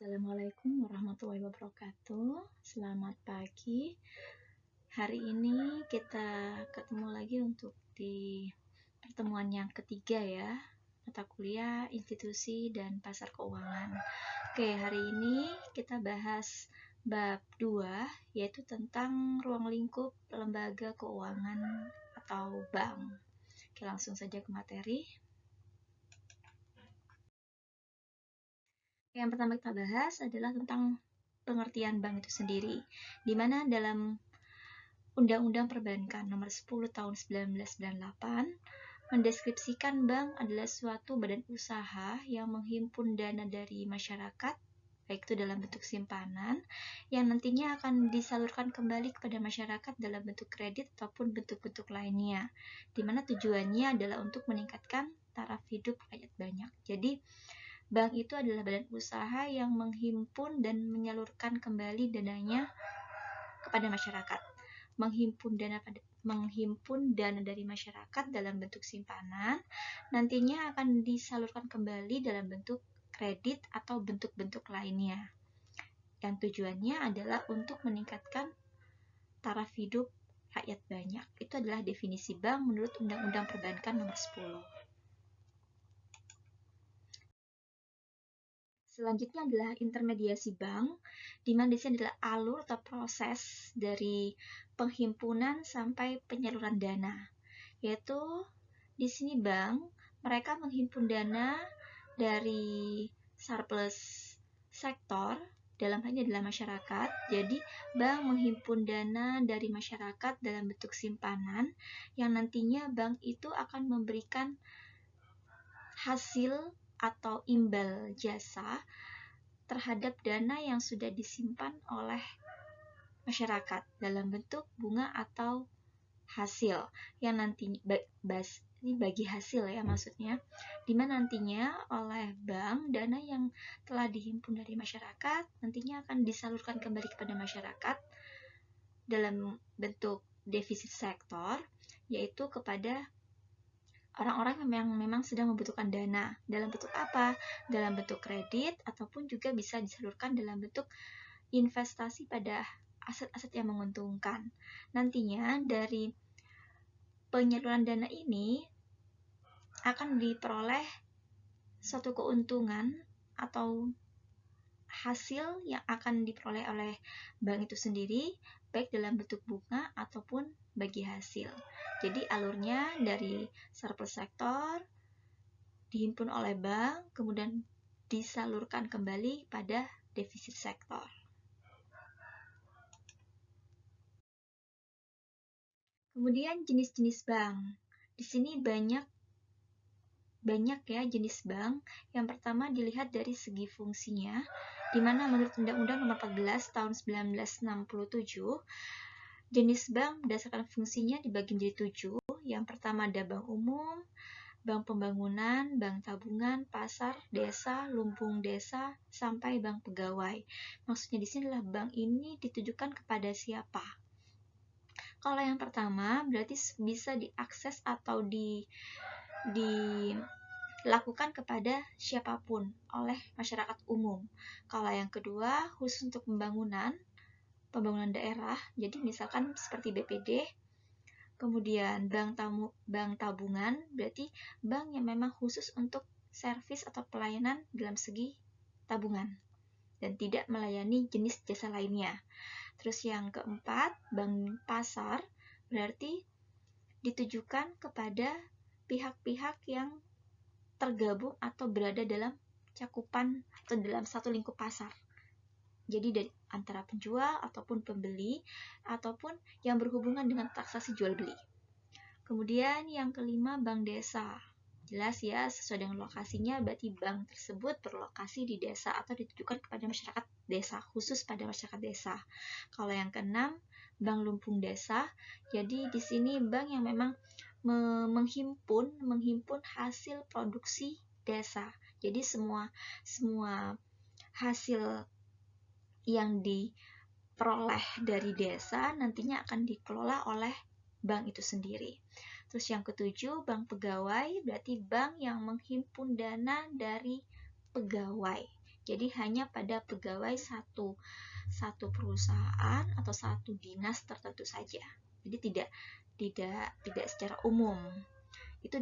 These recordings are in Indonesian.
Assalamualaikum warahmatullahi wabarakatuh. Selamat pagi. Hari ini kita ketemu lagi untuk di pertemuan yang ketiga ya, mata kuliah institusi dan pasar keuangan. Oke, hari ini kita bahas bab 2, yaitu tentang ruang lingkup lembaga keuangan atau bank. Oke, langsung saja ke materi. Yang pertama kita bahas adalah tentang pengertian bank itu sendiri, di mana dalam Undang-Undang Perbankan Nomor 10 Tahun 1998 mendeskripsikan bank adalah suatu badan usaha yang menghimpun dana dari masyarakat, baik itu dalam bentuk simpanan, yang nantinya akan disalurkan kembali kepada masyarakat dalam bentuk kredit ataupun bentuk-bentuk lainnya, di mana tujuannya adalah untuk meningkatkan taraf hidup rakyat banyak. Jadi, bank itu adalah badan usaha yang menghimpun dan menyalurkan kembali dananya kepada masyarakat. Menghimpun dana dari masyarakat dalam bentuk simpanan, nantinya akan disalurkan kembali dalam bentuk kredit atau bentuk-bentuk lainnya. Yang tujuannya adalah untuk meningkatkan taraf hidup rakyat banyak. Itu adalah definisi bank menurut Undang-Undang Perbankan Nomor 10. Selanjutnya adalah intermediasi bank, di mana di sini adalah alur atau proses dari penghimpunan sampai penyaluran dana. Yaitu di sini bank, mereka menghimpun dana dari surplus sektor, dalam hal ini adalah masyarakat. Jadi, bank menghimpun dana dari masyarakat dalam bentuk simpanan, yang nantinya bank itu akan memberikan hasil atau imbal jasa terhadap dana yang sudah disimpan oleh masyarakat dalam bentuk bunga atau hasil yang nantinya ini bagi hasil ya maksudnya, dimana nantinya oleh bank dana yang telah dihimpun dari masyarakat nantinya akan disalurkan kembali kepada masyarakat dalam bentuk defisit sektor, yaitu kepada orang-orang yang memang sedang membutuhkan dana. Dalam bentuk apa? Dalam bentuk kredit, ataupun juga bisa disalurkan dalam bentuk investasi pada aset-aset yang menguntungkan. Nantinya dari penyaluran dana ini akan diperoleh suatu keuntungan atau hasil yang akan diperoleh oleh bank itu sendiri, baik dalam bentuk bunga ataupun bagi hasil. Jadi alurnya dari surplus sektor dihimpun oleh bank, kemudian disalurkan kembali pada defisit sektor. Kemudian jenis-jenis bank. Di sini banyak ya jenis bank. Yang pertama dilihat dari segi fungsinya, di mana menurut Undang-Undang Nomor 14 Tahun 1967, jenis bank berdasarkan fungsinya dibagi menjadi 7. Yang pertama ada bank umum, bank pembangunan, bank tabungan, pasar, desa, lumbung desa, sampai bank pegawai. Maksudnya di sini adalah bank ini ditujukan kepada siapa? Kalau yang pertama berarti bisa diakses atau dilakukan kepada siapapun oleh masyarakat umum. Kalau yang kedua khusus untuk pembangunan daerah, jadi misalkan seperti BPD. Kemudian bank tabungan berarti bank yang memang khusus untuk servis atau pelayanan dalam segi tabungan dan tidak melayani jenis jasa lainnya. Terus yang keempat, bank pasar berarti ditujukan kepada pihak-pihak yang tergabung atau berada dalam cakupan atau dalam satu lingkup pasar. Jadi dari antara penjual ataupun pembeli ataupun yang berhubungan dengan transaksi jual beli. Kemudian yang kelima, bank desa. Jelas ya, sesuai dengan lokasinya berarti bank tersebut berlokasi di desa atau ditujukan kepada masyarakat desa, khusus pada masyarakat desa. Kalau yang keenam, bank lumbung desa. Jadi di sini bank yang memang menghimpun hasil produksi desa. Jadi semua hasil yang diperoleh dari desa nantinya akan dikelola oleh bank itu sendiri. Terus yang ketujuh, bank pegawai berarti bank yang menghimpun dana dari pegawai. Jadi hanya pada pegawai satu perusahaan atau satu dinas tertentu saja. Jadi tidak secara umum. Itu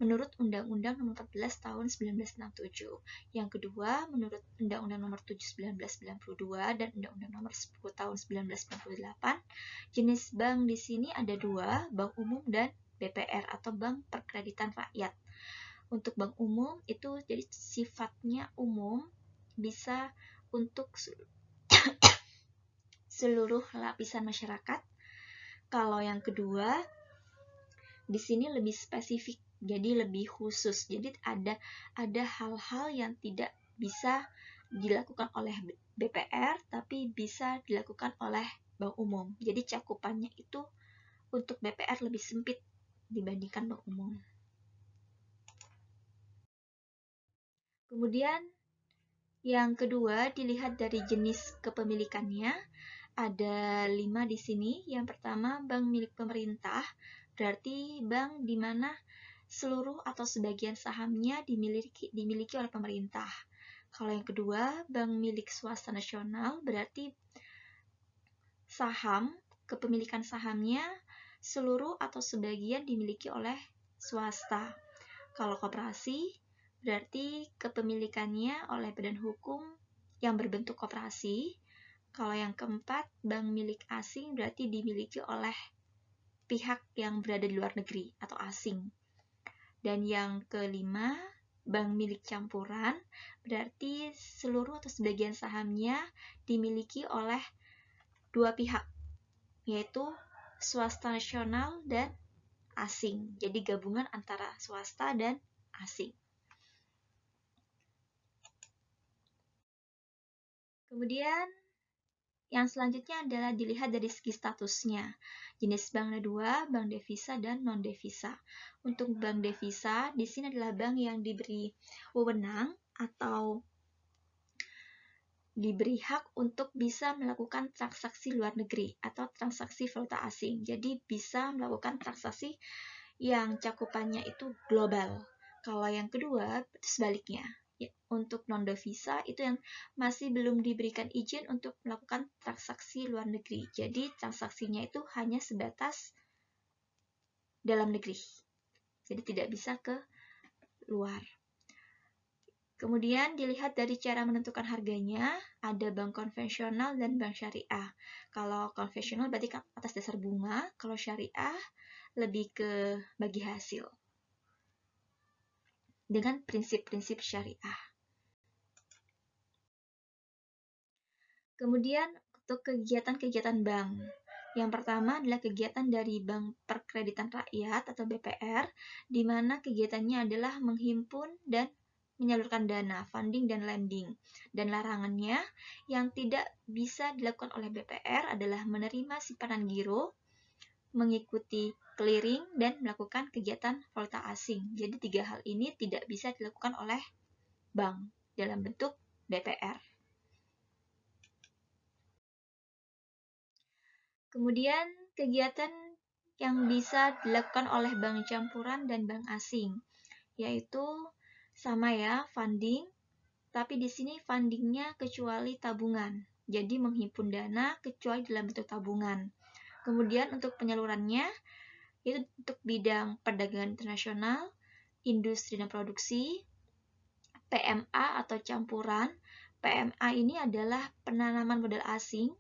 menurut Undang-Undang Nomor 14 Tahun 1967. Yang kedua, menurut Undang-Undang Nomor 7 1992 dan Undang-Undang Nomor 10 Tahun 1998, jenis bank di sini ada dua, bank umum dan BPR atau bank perkreditan rakyat. Untuk bank umum itu jadi sifatnya umum, bisa untuk seluruh lapisan masyarakat. Kalau yang kedua, di sini lebih spesifik, jadi lebih khusus. Jadi ada hal-hal yang tidak bisa dilakukan oleh BPR, tapi bisa dilakukan oleh bank umum. Jadi cakupannya itu untuk BPR lebih sempit dibandingkan bank umum. Kemudian yang kedua dilihat dari jenis kepemilikannya. Ada 5 di sini. Yang pertama, bank milik pemerintah, berarti bank di mana seluruh atau sebagian sahamnya dimiliki oleh pemerintah. Kalau yang kedua, bank milik swasta nasional, berarti kepemilikan sahamnya seluruh atau sebagian dimiliki oleh swasta. Kalau koperasi, berarti kepemilikannya oleh badan hukum yang berbentuk koperasi. Kalau yang keempat, bank milik asing berarti dimiliki oleh pihak yang berada di luar negeri atau asing. Dan yang kelima, bank milik campuran berarti seluruh atau sebagian sahamnya dimiliki oleh dua pihak, yaitu swasta nasional dan asing. Jadi gabungan antara swasta dan asing. Kemudian yang selanjutnya adalah dilihat dari segi statusnya. Jenis bank ada dua, bank devisa dan non-devisa. Untuk bank devisa, di sini adalah bank yang diberi wewenang atau diberi hak untuk bisa melakukan transaksi luar negeri atau transaksi valuta asing. Jadi bisa melakukan transaksi yang cakupannya itu global. Kalau yang kedua, sebaliknya. Untuk non-devisa itu yang masih belum diberikan izin untuk melakukan transaksi luar negeri. Jadi transaksinya itu hanya sebatas dalam negeri. Jadi tidak bisa ke luar. Kemudian dilihat dari cara menentukan harganya, ada bank konvensional dan bank syariah. Kalau konvensional berarti atas dasar bunga, kalau syariah lebih ke bagi hasil. Dengan prinsip-prinsip syariah. Kemudian untuk kegiatan-kegiatan bank. Yang pertama adalah kegiatan dari Bank Perkreditan Rakyat atau BPR, di mana kegiatannya adalah menghimpun dan menyalurkan dana, funding dan lending. Dan larangannya yang tidak bisa dilakukan oleh BPR adalah menerima simpanan giro, mengikuti clearing, dan melakukan kegiatan valuta asing. Jadi 3 hal ini tidak bisa dilakukan oleh bank dalam bentuk BPR. Kemudian kegiatan yang bisa dilakukan oleh bank campuran dan bank asing, yaitu sama ya, funding, tapi di sini fundingnya kecuali tabungan, jadi menghimpun dana kecuali dalam bentuk tabungan. Kemudian untuk penyalurannya, itu untuk bidang perdagangan internasional, industri dan produksi, PMA atau campuran. PMA ini adalah penanaman modal asing.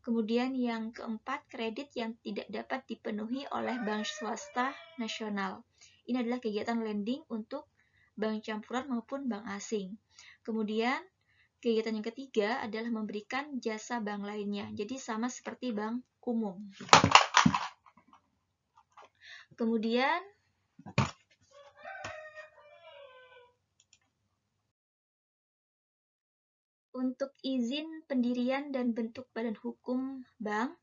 Kemudian yang keempat, kredit yang tidak dapat dipenuhi oleh bank swasta nasional. Ini adalah kegiatan lending untuk bank campuran maupun bank asing. Kemudian kegiatan yang ketiga adalah memberikan jasa bank lainnya. Jadi sama seperti bank umum. Kemudian untuk izin pendirian dan bentuk badan hukum bank,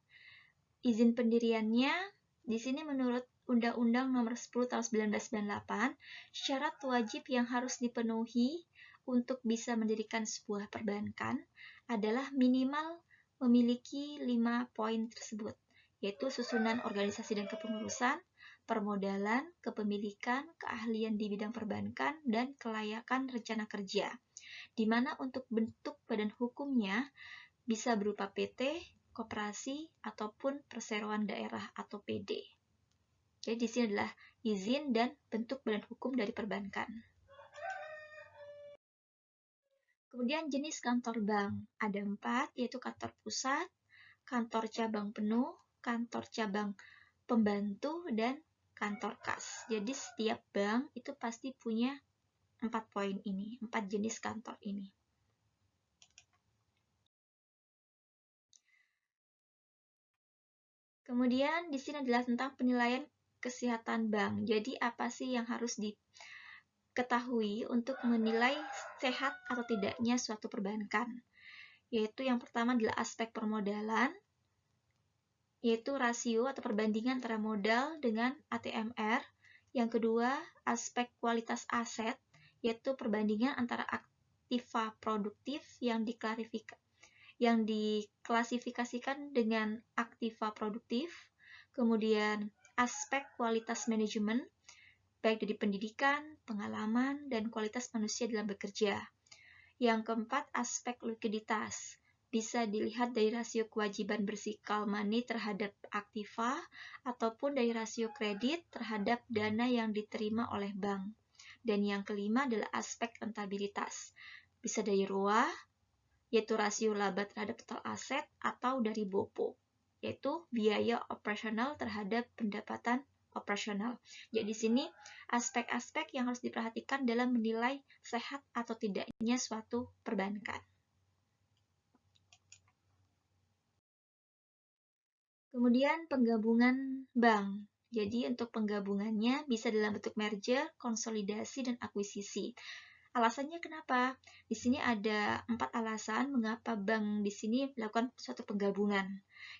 izin pendiriannya di sini menurut Undang-Undang Nomor 10 Tahun 1998, syarat wajib yang harus dipenuhi untuk bisa mendirikan sebuah perbankan adalah minimal memiliki 5 poin tersebut, yaitu susunan organisasi dan kepengurusan, permodalan, kepemilikan, keahlian di bidang perbankan, dan kelayakan rencana kerja. di mana untuk bentuk badan hukumnya bisa berupa PT, koperasi, ataupun perseroan daerah atau PD. Jadi di sini adalah izin dan bentuk badan hukum dari perbankan. Kemudian jenis kantor bank, ada 4, yaitu kantor pusat, kantor cabang penuh, kantor cabang pembantu, dan kantor kas. Jadi setiap bank itu pasti punya 4 poin ini, 4 jenis kantor ini. Kemudian di sini adalah tentang penilaian kesehatan bank. Jadi apa sih yang harus diketahui untuk menilai sehat atau tidaknya suatu perbankan? Yaitu yang pertama adalah aspek permodalan, yaitu rasio atau perbandingan antara modal dengan ATMR. Yang kedua, aspek kualitas aset, yaitu perbandingan antara aktiva produktif yang diklasifikasikan dengan aktiva produktif. Kemudian aspek kualitas manajemen, baik dari pendidikan, pengalaman, dan kualitas manusia dalam bekerja. Yang keempat, aspek likuiditas. Bisa dilihat dari rasio kewajiban bersikal money terhadap aktiva, ataupun dari rasio kredit terhadap dana yang diterima oleh bank. Dan yang kelima adalah aspek rentabilitas. Bisa dari ROA, yaitu rasio laba terhadap total aset, atau dari BOPO, yaitu biaya operasional terhadap pendapatan operasional. Jadi di sini aspek-aspek yang harus diperhatikan dalam menilai sehat atau tidaknya suatu perbankan. Kemudian penggabungan bank. Jadi untuk penggabungannya bisa dalam bentuk merger, konsolidasi, dan akuisisi. Alasannya kenapa? Di sini ada 4 alasan mengapa bank di sini melakukan suatu penggabungan.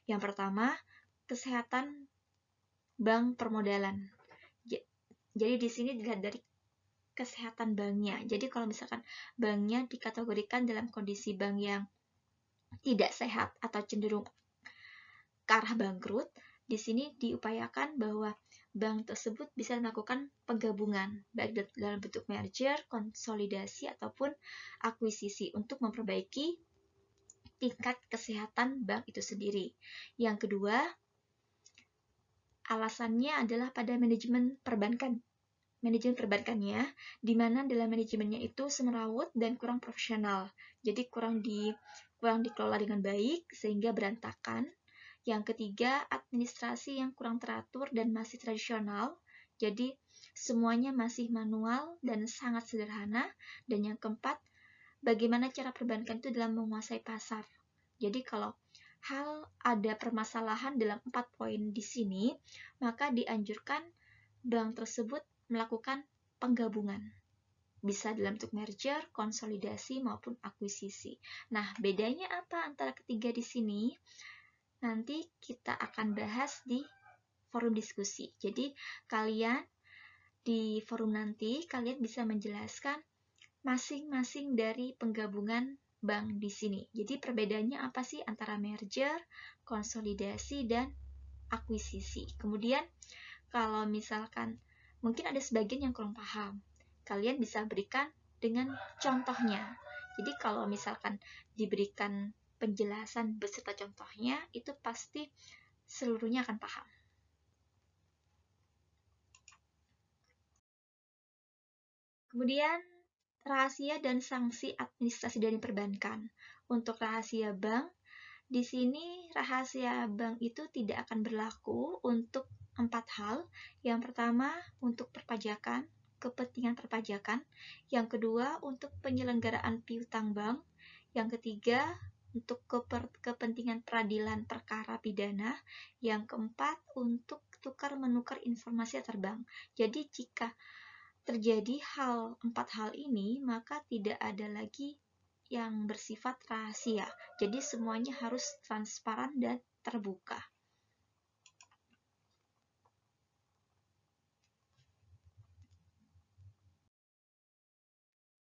Yang pertama, kesehatan bank permodalan. Jadi di sini dilihat dari kesehatan banknya. Jadi kalau misalkan banknya dikategorikan dalam kondisi bank yang tidak sehat atau cenderung ke arah bangkrut, di sini diupayakan bahwa bank tersebut bisa melakukan penggabungan, baik dalam bentuk merger, konsolidasi, ataupun akuisisi untuk memperbaiki tingkat kesehatan bank itu sendiri. Yang kedua, alasannya adalah pada manajemen perbankan. Manajemen perbankannya, di mana dalam manajemennya itu semrawut dan kurang profesional. Jadi kurang dikelola dengan baik sehingga berantakan. Yang ketiga, administrasi yang kurang teratur dan masih tradisional. Jadi semuanya masih manual dan sangat sederhana. Dan yang keempat, bagaimana cara perbankan itu dalam menguasai pasar. Jadi kalau ada permasalahan dalam 4 poin di sini, maka dianjurkan bank tersebut melakukan penggabungan. Bisa dalam bentuk merger, konsolidasi, maupun akuisisi. Nah, bedanya apa antara ketiga di sini? Nanti kita akan bahas di forum diskusi. Jadi, kalian di forum nanti, kalian bisa menjelaskan masing-masing dari penggabungan bank di sini. Jadi, perbedaannya apa sih antara merger, konsolidasi, dan akuisisi. Kemudian, kalau misalkan mungkin ada sebagian yang kurang paham, kalian bisa berikan dengan contohnya. Jadi kalau misalkan diberikan penjelasan beserta contohnya, itu pasti seluruhnya akan paham. Kemudian, rahasia dan sanksi administrasi dari perbankan. Untuk rahasia bank, di sini rahasia bank itu tidak akan berlaku untuk 4 hal. Yang pertama, untuk perpajakan, kepentingan perpajakan. Yang kedua, untuk penyelenggaraan piutang bank. Yang ketiga, untuk kepentingan peradilan perkara pidana. Yang keempat, untuk tukar-menukar informasi antar bank. Jadi jika terjadi 4 hal ini, maka tidak ada lagi yang bersifat rahasia. Jadi semuanya harus transparan dan terbuka.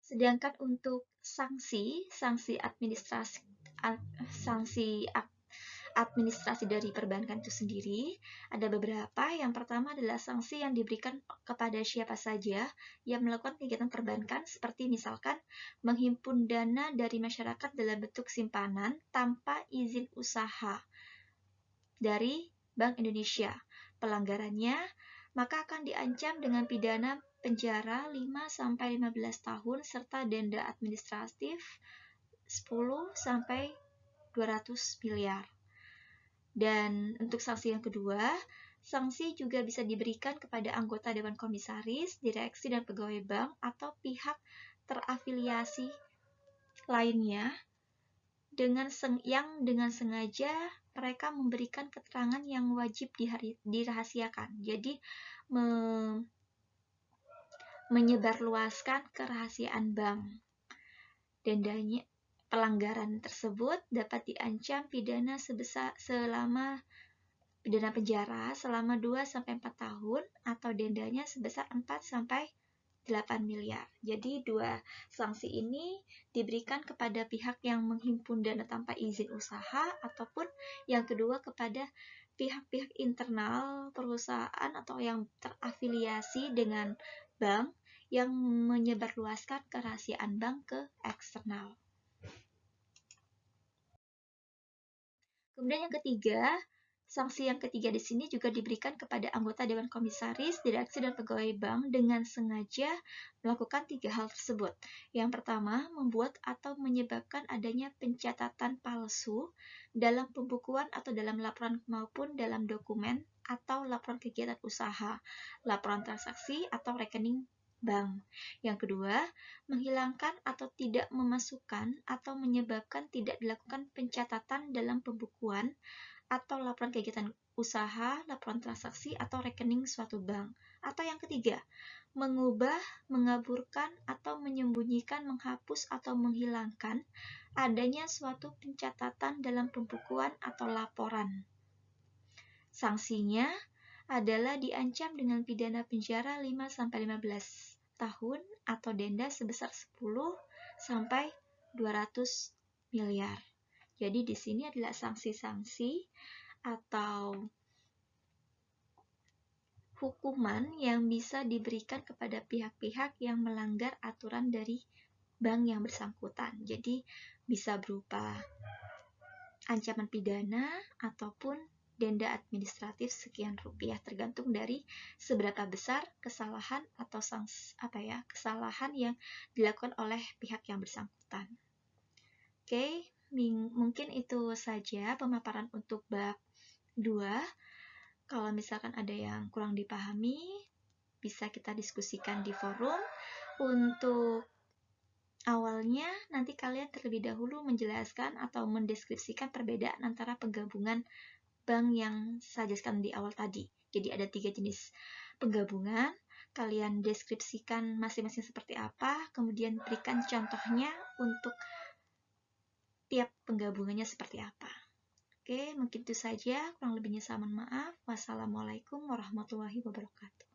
Sedangkan untuk sanksi administrasi dari perbankan itu sendiri, ada beberapa. Yang pertama adalah sanksi yang diberikan kepada siapa saja yang melakukan kegiatan perbankan, seperti misalkan menghimpun dana dari masyarakat dalam bentuk simpanan tanpa izin usaha dari Bank Indonesia. Pelanggarannya maka akan diancam dengan pidana penjara 5-15 tahun serta denda administratif 10-200 miliar. Dan untuk sanksi yang kedua, sanksi juga bisa diberikan kepada anggota Dewan Komisaris, direksi dan pegawai bank atau pihak terafiliasi lainnya yang dengan sengaja mereka memberikan keterangan yang wajib dirahasiakan. Jadi menyebarluaskan kerahasiaan bank. Dendanya pelanggaran tersebut dapat diancam pidana pidana penjara selama 2-4 tahun atau dendanya sebesar 4-8 miliar. Jadi dua sanksi ini diberikan kepada pihak yang menghimpun dana tanpa izin usaha, ataupun yang kedua kepada pihak-pihak internal perusahaan atau yang terafiliasi dengan bank yang menyebarluaskan kerahasiaan bank ke eksternal. Kemudian yang ketiga, sanksi yang ketiga di sini juga diberikan kepada anggota Dewan Komisaris, direksi dan pegawai bank dengan sengaja melakukan 3 hal tersebut. Yang pertama, membuat atau menyebabkan adanya pencatatan palsu dalam pembukuan atau dalam laporan maupun dalam dokumen atau laporan kegiatan usaha, laporan transaksi atau rekening bank. Yang kedua, menghilangkan atau tidak memasukkan atau menyebabkan tidak dilakukan pencatatan dalam pembukuan atau laporan kegiatan usaha, laporan transaksi atau rekening suatu bank. Atau yang ketiga, mengubah, mengaburkan atau menyembunyikan, menghapus atau menghilangkan adanya suatu pencatatan dalam pembukuan atau laporan. Sanksinya adalah diancam dengan pidana penjara 5-15 tahun atau denda sebesar 10-200 miliar. Jadi di sini adalah sanksi-sanksi atau hukuman yang bisa diberikan kepada pihak-pihak yang melanggar aturan dari bank yang bersangkutan. Jadi bisa berupa ancaman pidana ataupun denda administratif sekian rupiah, tergantung dari seberapa besar kesalahan atau kesalahan yang dilakukan oleh pihak yang bersangkutan. Oke, mungkin itu saja pemaparan untuk bab 2. Kalau misalkan ada yang kurang dipahami, bisa kita diskusikan di forum. Untuk awalnya, nanti kalian terlebih dahulu menjelaskan atau mendeskripsikan perbedaan antara penggabungan bank yang saya jelaskan di awal tadi. Jadi ada 3 jenis penggabungan. Kalian deskripsikan masing-masing seperti apa, kemudian berikan contohnya untuk tiap penggabungannya seperti apa. Oke, mungkin itu saja. Kurang lebihnya saya mohon maaf. Wassalamualaikum warahmatullahi wabarakatuh.